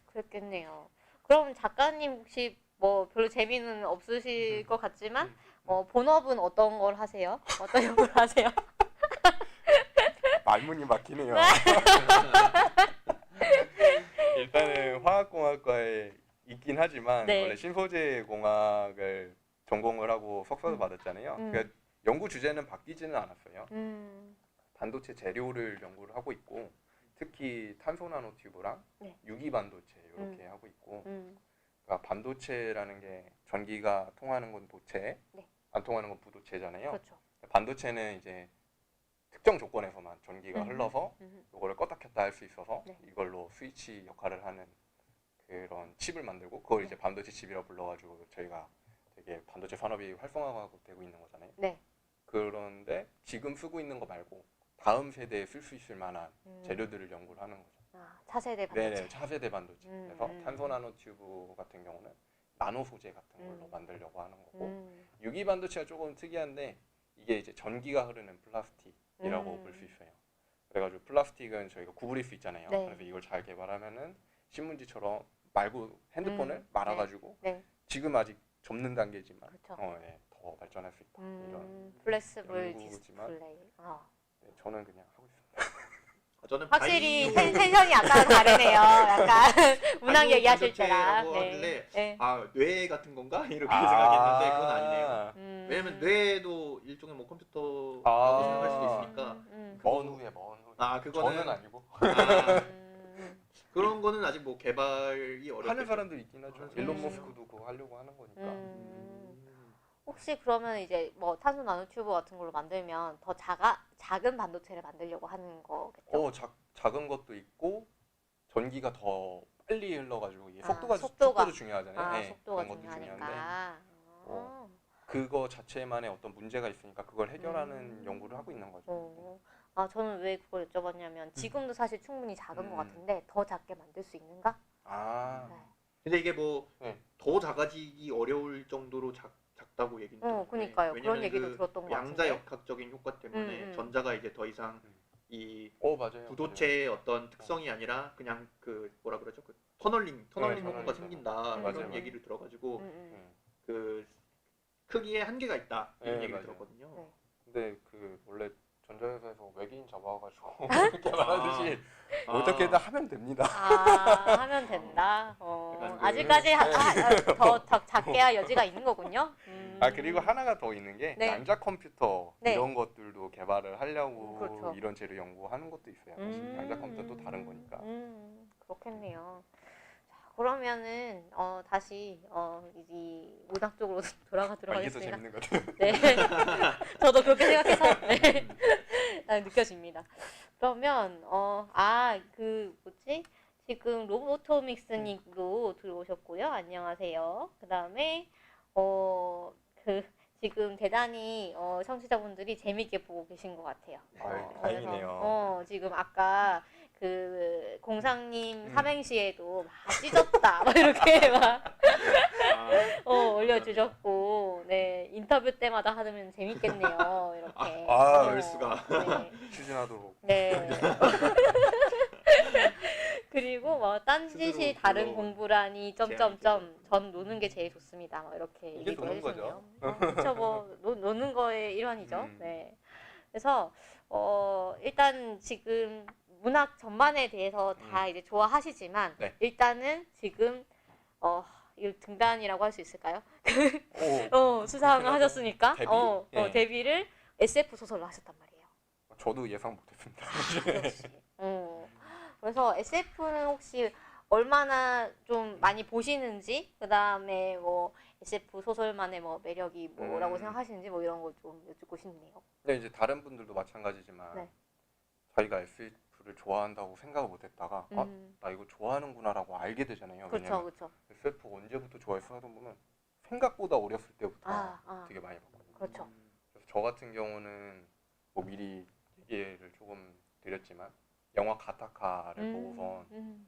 그랬겠네요. 그럼 작가님 혹시 뭐 별로 재미는 없으실 것 같지만 본업은 어떤 걸 하세요? 어떤 연구를 하세요? 말문이 막히네요. 일단은 화학공학과에 있긴 하지만 네. 원래 신소재 공학을 전공을 하고 석사도 받았잖아요. 그러니까 연구 주제는 바뀌지는 않았어요. 반도체 재료를 연구를 하고 있고 특히 탄소 나노 튜브랑 네. 유기 반도체 이렇게 하고 있고 그러니까 반도체라는 게 전기가 통하는 건 도체, 네. 안 통하는 건 부도체잖아요. 그렇죠. 반도체는 이제 특정 조건에서만 전기가 흘러서 이거를 껐다 켰다 할 수 있어서 네. 이걸로 스위치 역할을 하는 그런 칩을 만들고 그걸 이제 반도체 칩이라고 불러가지고 저희가 되게 반도체 산업이 활성화하고 되고 있는 거잖아요. 네. 그런데 지금 쓰고 있는 거 말고 다음 세대에 쓸 수 있을 만한 재료들을 연구를 하는 거죠. 아, 차세대 반도체. 네네, 차세대 반도체. 그래서 탄소 나노 튜브 같은 경우는 나노 소재 같은 걸로 만들려고 하는 거고 유기 반도체가 조금 특이한데 이게 이제 전기가 흐르는 플라스틱이라고 볼 수 있어요. 그래가지고 플라스틱은 저희가 구부릴 수 있잖아요. 네. 그래서 이걸 잘 개발하면은 신문지처럼 말고 핸드폰을 말아가지고 네. 지금 아직 접는 단계지만 그렇죠. 네, 더 발전할 수 있다. 이런 플렉스블 연구지만 디스플레이. 네, 저는 그냥 하고 있습니다. 저는 확실히 바이오 텐션이 아까랑 다르네요. 약간 문학 바이오 얘기하실 때랑. 반도체라고 하길래 네. 아, 뇌 같은 건가? 이렇게 생각했는데 그건 아니네요. 음. 왜냐면 뇌도 일종의 뭐 컴퓨터라고 아. 생각할 수도 있으니까 먼 후에 먼 후에. 아, 그거는 저는 아니고 아, 그런 거는 아직 뭐 개발이 어렵겠죠. 하는 사람들 있긴 하죠. 하는 일론 사람들 머스크도 그거 하려고 하는 거니까. 혹시 그러면 이제 뭐 탄소 나노튜브 같은 걸로 만들면 더 작은 반도체를 만들려고 하는 거겠죠? 작은 것도 있고 전기가 더 빨리 흘러가지고 이게 속도가. 속도도 중요하잖아요. 네, 속도가 그런 것도 중요하니까. 그거 자체만의 어떤 문제가 있으니까 그걸 해결하는 연구를 하고 있는 거죠. 저는 왜 그걸 여쭤봤냐면 지금도 사실 충분히 작은 것 같은데 더 작게 만들 수 있는가? 아. 네. 근데 이게 뭐 더 네. 작아지기 어려울 정도로 작다고 얘기는 들었는데 그러니까요. 그런 왜냐면 얘기도 그 들었던 것 같은데. 양자역학적인 효과 때문에 전자가 이제 더 이상 이 맞아요. 부도체의 어떤 특성이 아니라 그냥 그 뭐라 그러죠? 그 터널링 효과가 생긴다. 맞아요. 이런 얘기를 들어가지고 음. 그 크기에 한계가 있다 이런 얘기를 맞아요. 들었거든요. 네. 근데 그 원래 전자회사에서 외계인 잡아와가지고 이렇게 말하듯이 어떻게든 하면 됩니다. 하면 된다. 아직까지 더 작게 할 여지가 있는 거군요. 그리고 하나가 더 있는 게 네. 양자 컴퓨터 네. 이런 것들도 개발을 하려고 그렇죠. 이런 재료 연구하는 것도 있어요. 사실 양자 컴퓨터도 다른 거니까. 그렇겠네요. 자, 그러면은 다시 이 문학 쪽으로 돌아가도록 이게 더 하겠습니다. 재밌는 것 같아요. 네. 저도 그렇게 생각해서 네. 느껴집니다. 그러면 그 뭐지? 지금 로보토믹스님도 들어오셨고요. 안녕하세요. 그다음에 그 지금 대단히 청취자분들이 재밌게 보고 계신 것 같아요. 다행이네요. 그래서 지금 아까 그 공상님 삼행시에도 막 찢었다 막 이렇게 막 올려주셨고 네 인터뷰 때마다 하면 재밌겠네요 이렇게 얼수가 네. 추진하도록. 네. 그리고 뭐 딴짓이 스스로 다른 불러온 공부라니 점점점 전 노는 게 제일 좋습니다. 뭐 이렇게 이게 얘기도 노는 해주네요. 그렇죠, 뭐 노는 거의 일환이죠. 네. 그래서 일단 지금 문학 전반에 대해서 다 이제 좋아하시지만 네. 일단은 지금 이 등단이라고 할 수 있을까요? 수상을 그렇긴 하셨으니까 데뷔? 예. 데뷔를 SF 소설로 하셨단 말이에요. 저도 예상 못했습니다. 역시. 그래서 SF는 혹시 얼마나 좀 많이 보시는지, 그 다음에 뭐 SF 소설만의 뭐 매력이 뭐라고 생각하시는지 뭐 이런 거 좀 여쭙고 싶네요. 근데 이제 다른 분들도 마찬가지지만 네. 자기가 SF를 좋아한다고 생각을 못했다가 나 이거 좋아하는구나라고 알게 되잖아요. 그렇죠, 왜냐면 그렇죠. SF 언제부터 좋아했어 하다 보면 생각보다 어렸을 때부터 되게 많이 봤거든요. 그렇죠. 그래서 저 같은 경우는 뭐 미리 얘기를 조금 드렸지만 영화 가타카를 보고선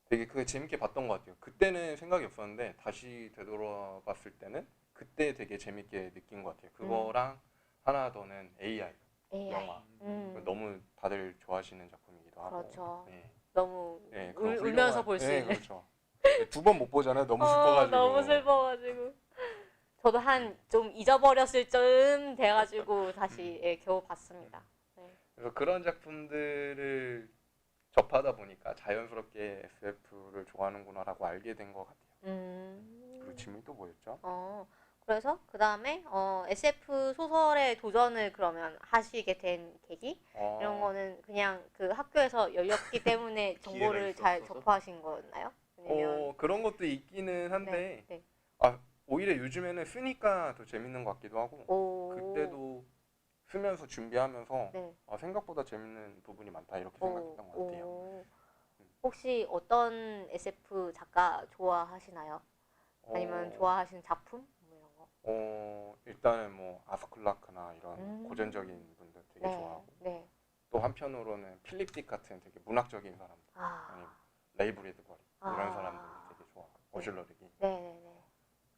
되게 그게 재밌게 봤던 것 같아요. 그때는 생각이 없었는데 다시 되돌아봤을 때는 그때 되게 재밌게 느낀 것 같아요. 그거랑 하나 더는 AI. 영화. 너무 다들 좋아하시는 작품이기도 하고. 그렇죠. 네. 너무 네, 그거 울면서 훌륭한- 볼 수 네, 있는. 그렇죠. 두 번 못 보잖아요. 너무 슬퍼가지고. 너무 슬퍼가지고. 저도 한 좀 잊어버렸을 쯤 돼가지고 다시 겨우 봤습니다. 네. 그래서 그런 작품들을 접하다 보니까 자연스럽게 SF를 좋아하는구나라고 알게 된 것 같아요. 그리고 질문이 또 뭐였죠? 그래서 그 다음에 SF 소설의 도전을 그러면 하시게 된 계기 이런 거는 그냥 그 학교에서 열렸기 때문에 정보를 잘 접하신 거였나요? 아니면 그런 것도 있기는 한데 네. 오히려 요즘에는 쓰니까 더 재밌는 것 같기도 하고 그때도 쓰면서 준비하면서 네. 생각보다 재밌는 부분이 많다 이렇게 생각했던 것 같아요. 혹시 어떤 SF 작가 좋아하시나요? 아니면 좋아하시는 작품? 뭐 이런 거? 일단은 뭐 아스클라크나 이런 고전적인 분들 되게 좋아하고 또 한편으로는 필립 딕 같은 되게 문학적인 사람들 아니면 레이 브래드버리 이런 사람들 되게 좋아하고 어슐러르기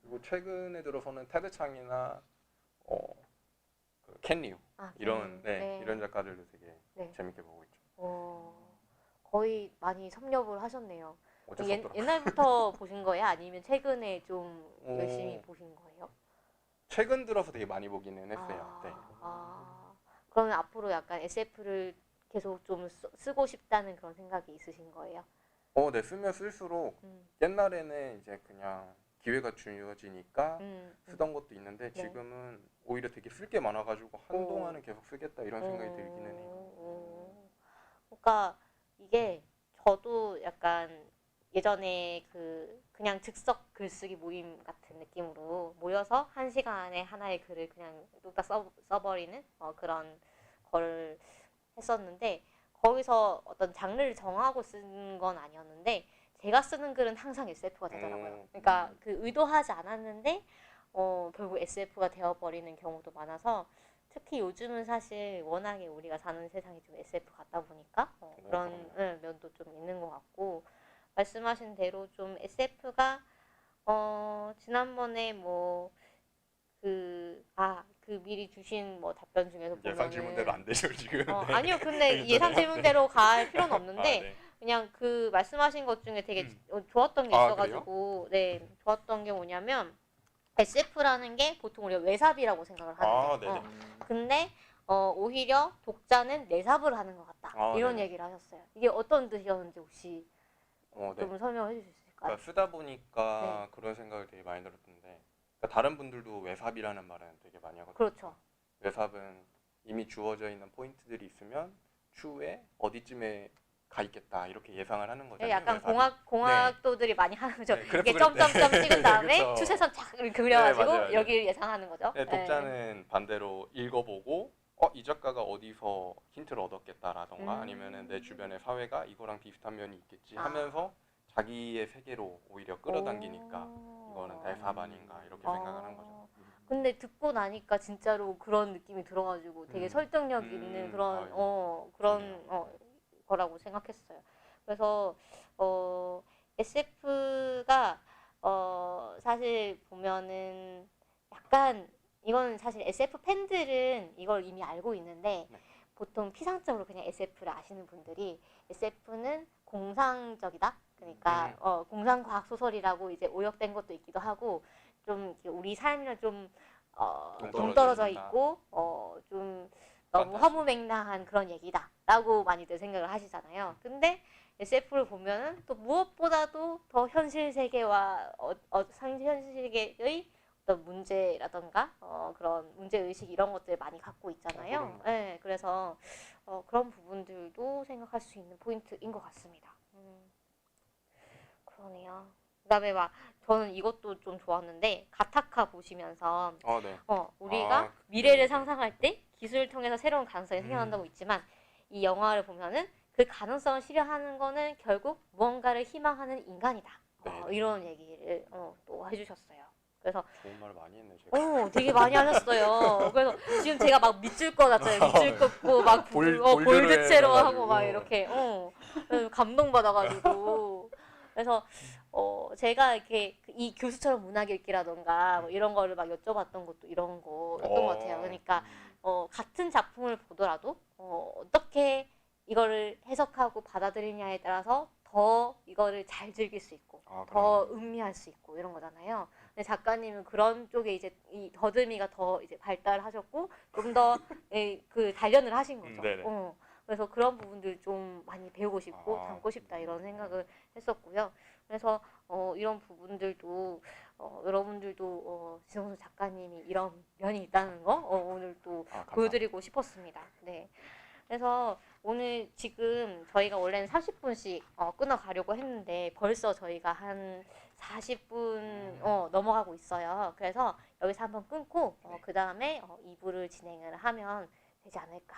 그리고 최근에 들어서는 테드 창이나 켄 리우 이런 이런 작가들도 되게 재밌게 보고 있죠. 거의 많이 섭렵을 하셨네요. 어쩔 수 없더라고요. 옛날부터 보신 거예요? 아니면 최근에 좀 열심히 보신 거예요? 최근 들어서 되게 많이 보기는 했어요. 네. 그러면 앞으로 약간 SF를 계속 좀 쓰고 싶다는 그런 생각이 있으신 거예요? 네, 쓰면 쓸수록 옛날에는 이제 그냥 기회가 주어지니까 쓰던 것도 있는데 지금은 오히려 되게 쓸 게 많아가지고 한동안은 계속 쓰겠다 이런 생각이 들기는 해요. 그러니까 이게 저도 약간 예전에 그냥 즉석 글쓰기 모임 같은 느낌으로 모여서 한 시간에 하나의 글을 그냥 뚝딱 써버리는 그런 걸 했었는데 거기서 어떤 장르를 정하고 쓴 건 아니었는데 제가 쓰는 글은 항상 SF가 되더라고요. 그러니까 의도하지 않았는데 결국 SF가 되어버리는 경우도 많아서 특히 요즘은 사실 워낙에 우리가 사는 세상이 좀 SF 같다 보니까 그런 면도 좀 있는 것 같고 말씀하신 대로 좀 SF가 지난번에 미리 주신 답변 중에서 보면은 예상 질문대로 안 되죠 지금. 아니요, 근데 예상 질문대로 갈 필요는 없는데 네. 그냥 말씀하신 것 중에 되게 좋았던 게 있어가지고 그래요? 좋았던 게 뭐냐면 SF라는 게 보통 우리가 외삽이라고 생각을 하는데 네네. 근데 오히려 독자는 내삽을 하는 것 같다 이런 네네. 얘기를 하셨어요. 이게 어떤 뜻이었는지 혹시 네. 좀 설명해 주실 수 있을까요? 그러니까 쓰다 보니까 그런 생각을 되게 많이 들었던데 그러니까 다른 분들도 외삽이라는 말은 되게 많이 하거든요. 그렇죠. 외삽은 이미 주어져 있는 포인트들이 있으면 추후에 어디쯤에 가 있겠다 이렇게 예상을 하는 거잖아요. 약간 외삽이. 공학도들이 많이 하는 거죠. 네, 이게 그래프 점점점 찍은 다음에 그쵸. 추세선 쫙 그려가지고 맞아요. 여기를 예상하는 거죠. 독자는 반대로 읽어보고 이 작가가 어디서 힌트를 얻었겠다라던가 아니면은 내 주변의 사회가 이거랑 비슷한 면이 있겠지 하면서 자기의 세계로 오히려 끌어당기니까 이거는 대삽 아닌가 이렇게 생각을 한 거죠. 근데 듣고 나니까 진짜로 그런 느낌이 들어가지고 되게 설득력 있는 그런 거라고 생각했어요. 그래서 SF가 사실 보면은 약간 이건 사실 SF 팬들은 이걸 이미 알고 있는데 보통 피상적으로 그냥 SF를 아시는 분들이 SF는 공상적이다. 그러니까 공상과학 소설이라고 이제 오역된 것도 있기도 하고 좀 우리 삶이랑 좀 동떨어져 있고 좀 너무 허무맹랑한 그런 얘기다라고 많이들 생각을 하시잖아요. 근데 SF를 보면은 또 무엇보다도 더 현실 세계와 현실 세계의 어떤 문제라던가 그런 문제 의식 이런 것들 많이 갖고 있잖아요. 네, 그래서 그런 부분들도 생각할 수 있는 포인트인 것 같습니다. 그러네요. 그다음에 저는 이것도 좀 좋았는데 가타카 보시면서 우리가 미래를 상상할 때 기술을 통해서 새로운 가능성이 생겨난다고 있지만 이 영화를 보면은 그 가능성을 실현하는 거는 결국 무언가를 희망하는 인간이다. 이런 얘기를 또 해주셨어요. 그래서 좋은 말 많이 했네 제가. 되게 많이 하셨어요. 그래서 지금 제가 막 밑줄 거 같잖아요. 밑줄 긋고 막 볼드체로 하고 막 이렇게 감동 받아가지고 그래서 제가 이렇게 이 교수처럼 문학 읽기라던가 이런 거를 막 여쭤봤던 것도 이런 거였던 것 같아요. 그러니까 같은 작품을 보더라도 어떻게 이거를 해석하고 받아들이냐에 따라서 더 이거를 잘 즐길 수 있고 더 음미할 수 있고 이런 거잖아요. 근데 작가님은 그런 쪽에 이제 이 더듬이가 더 이제 발달하셨고 좀 더 그 단련을 하신 거죠. 그래서 그런 부분들 좀 많이 배우고 싶고 담고 싶다 이런 생각을 했었고요. 그래서 이런 부분들도 여러분들도 지성수 작가님이 이런 면이 있다는 거 오늘 또 보여드리고 싶었습니다. 네. 그래서 오늘 지금 저희가 원래는 30분씩 끊어가려고 했는데 벌써 저희가 한 40분 넘어가고 있어요. 그래서 여기서 한번 끊고 그 다음에 2부를 진행을 하면 되지 않을까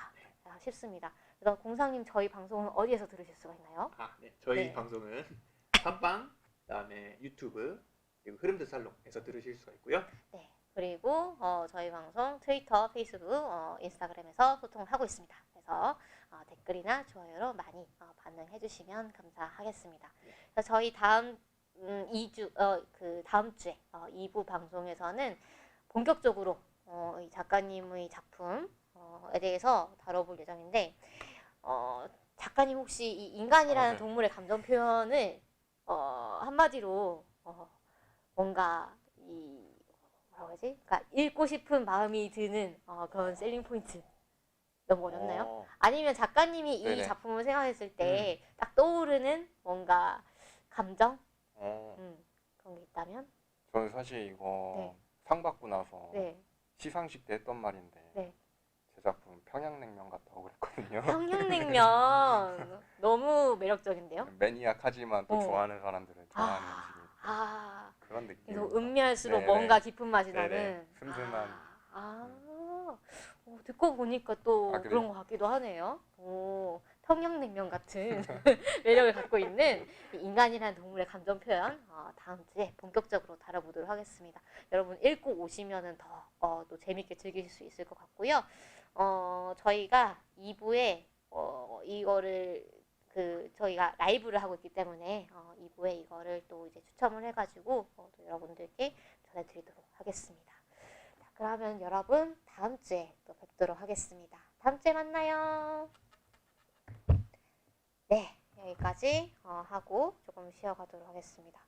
싶습니다. 그래서 공상님 저희 방송은 어디에서 들으실 수가 있나요? 네. 저희 방송은 팟빵, 그다음에 유튜브, 그리고 흐름드 살롱에서 들으실 수가 있고요. 네. 그리고 저희 방송 트위터, 페이스북, 인스타그램에서 소통을 하고 있습니다. 그래서 댓글이나 좋아요로 많이 반응해 주시면 감사하겠습니다. 그래서 저희 다음 2주 그 다음 주에 2부 방송에서는 본격적으로 이 작가님의 작품에 대해서 다뤄볼 예정인데 작가님 혹시 이 인간이라는 동물의 감정 표현을 한마디로 뭔가 이 뭐라고 하지? 그러니까 읽고 싶은 마음이 드는 그런 셀링 포인트 너무 어렵나요? 아니면 작가님이 이 작품을 생각했을 때 딱 떠오르는 뭔가 감정? 그런 게 있다면? 저는 사실 이거 상 받고 나서 시상식 때 했던 말인데 제 작품 평양냉면 같다고 그랬거든요. 평양냉면 너무 매력적인데요? 매니악하지만 또 좋아하는 사람들은 좋아하는 음식이니까 그런 느낌. 음미할수록 뭔가 깊은 맛이 나는 슴슴한. 듣고 보니까 또 그런 것 같기도 하네요. 평양냉면 같은 매력을 갖고 있는 인간이라는 동물의 감정 표현 다음 주에 본격적으로 다뤄보도록 하겠습니다. 여러분 읽고 오시면은 더 또 재밌게 즐기실 수 있을 것 같고요. 저희가 2부에 이거를 저희가 라이브를 하고 있기 때문에 2부에 이거를 또 이제 추첨을 해가지고 또 여러분들께 전해드리도록 하겠습니다. 자, 그러면 여러분 다음 주에 또 뵙도록 하겠습니다. 다음 주에 만나요. 네, 여기까지 하고 조금 쉬어가도록 하겠습니다.